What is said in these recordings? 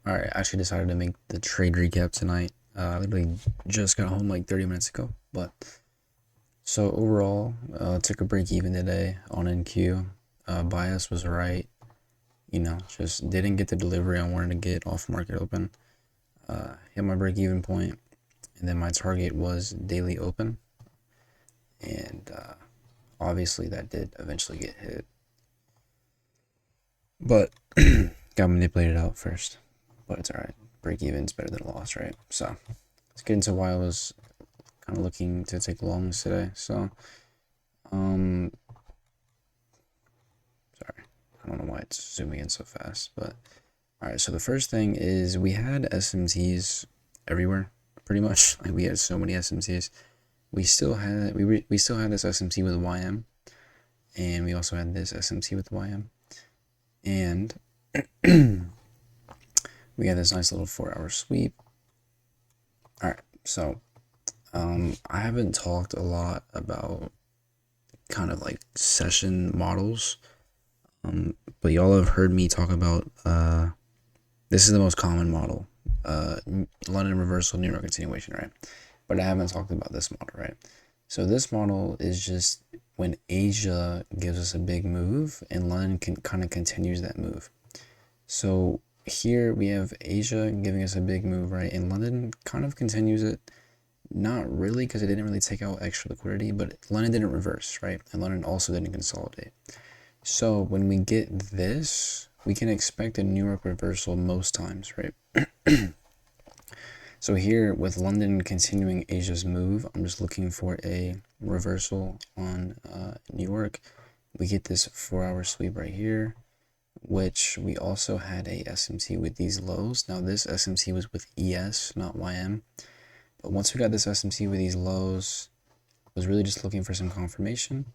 Alright, I actually decided to make the trade recap tonight. I literally just got home like 30 minutes ago. But so overall, took a break even today on NQ. Bias was right. Just didn't get the delivery I wanted to get off market open. Hit my break even point, and then my target was daily open. And obviously that did eventually get hit. But got manipulated out first. But it's alright. Break even's better than a loss, right? So let's get into why I was kind of looking to take longs today. So, sorry, I don't know why it's zooming in so fast, but alright. So the first thing is we had SMTs everywhere, pretty much. Like we had so many SMTs. We still had we still had this SMT with YM, and we also had this SMT with YM, and we had this nice little 4-hour sweep. Alright, so I haven't talked a lot about kind of like session models, but y'all have heard me talk about this is the most common model, London reversal, New York continuation, right? But I haven't talked about this model, right? So this model is just when Asia gives us a big move and London kind of continues that move. So here we have Asia giving us a big move, right? And London kind of continues it. Not really, because it didn't really take out extra liquidity, but London didn't reverse, right? And London also didn't consolidate. So when we get this, we can expect a New York reversal most times, right? So here with London continuing Asia's move, I'm just looking for a reversal on New York. We get this 4-hour sweep right here, which we also had a SMT with these lows. Now this SMT was with ES, not YM. But once we got this SMT with these lows, I was really just looking for some confirmation,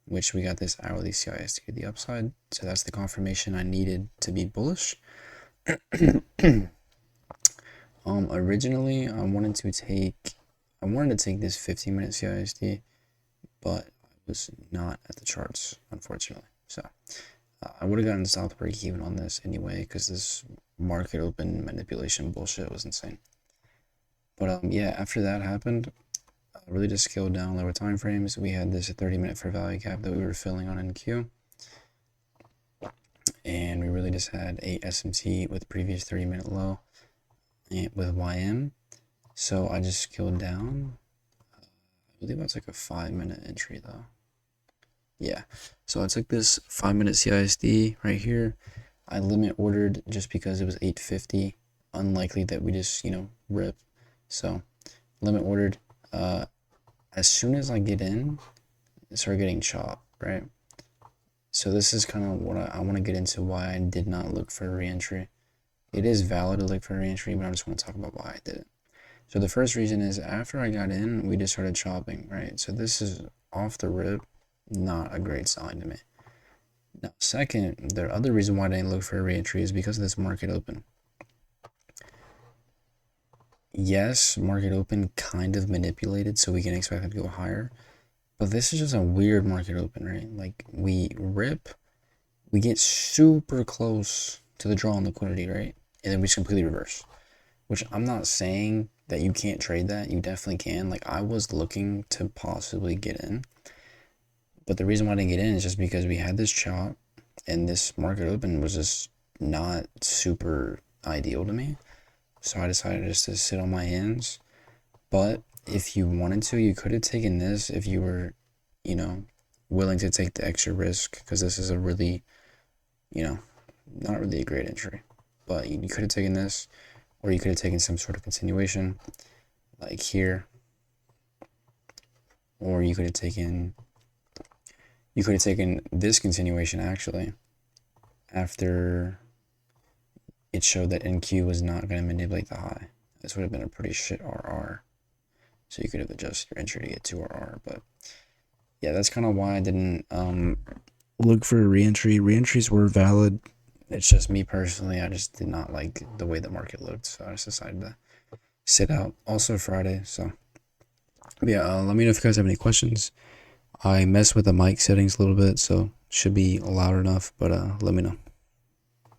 which we got this hourly CIST to the upside. So that's the confirmation I needed to be bullish. Originally I wanted to take this 15-minute CIST, but I was not at the charts, unfortunately. So I would have gotten stop break even on this anyway, because this market open manipulation bullshit was insane. But yeah, after that happened, I really just scaled down lower time frames. We had this 30-minute fair value cap that we were filling on NQ, and we really just had a SMT with previous 30-minute low with YM. So I just scaled down. I believe that's like a 5-minute entry though. Yeah, so I took this 5-minute CISD right here. I limit ordered just because it was 850. Unlikely that we just, rip. So limit ordered. As soon as I get in, I start getting chopped, right? So this is kind of what I want to get into, why I did not look for a reentry. It is valid to look for a reentry, but I just want to talk about why I did it. So the first reason is after I got in, we just started chopping, right? So this is off the rip, not a great sign to me. Now, second, the other reason why I didn't look for a reentry is because of this market open. Yes, market open kind of manipulated, so we can expect it to go higher. But this is just a weird market open, right? Like, we rip, we get super close to the draw on liquidity, right? And then we just completely reverse. Which I'm not saying that you can't trade that. You definitely can. Like, I was looking to possibly get in. But the reason why I didn't get in is just because we had this chop, and this market open was just not super ideal to me. So I decided just to sit on my hands. But if you wanted to, you could have taken this if you were, willing to take the extra risk, because this is a really, not really a great entry. But you could have taken this, or you could have taken some sort of continuation, like here. Or you could have taken this continuation actually, after it showed that NQ was not going to manipulate the high. This would have been a pretty shit RR. So you could have adjusted your entry to get 2 RR. But yeah, that's kind of why I didn't look for a reentry. Reentries were valid. It's just me personally, I just did not like the way the market looked. So I just decided to sit out. Also Friday, so yeah, let me know if you guys have any questions. I messed with the mic settings a little bit, so should be loud enough, but let me know.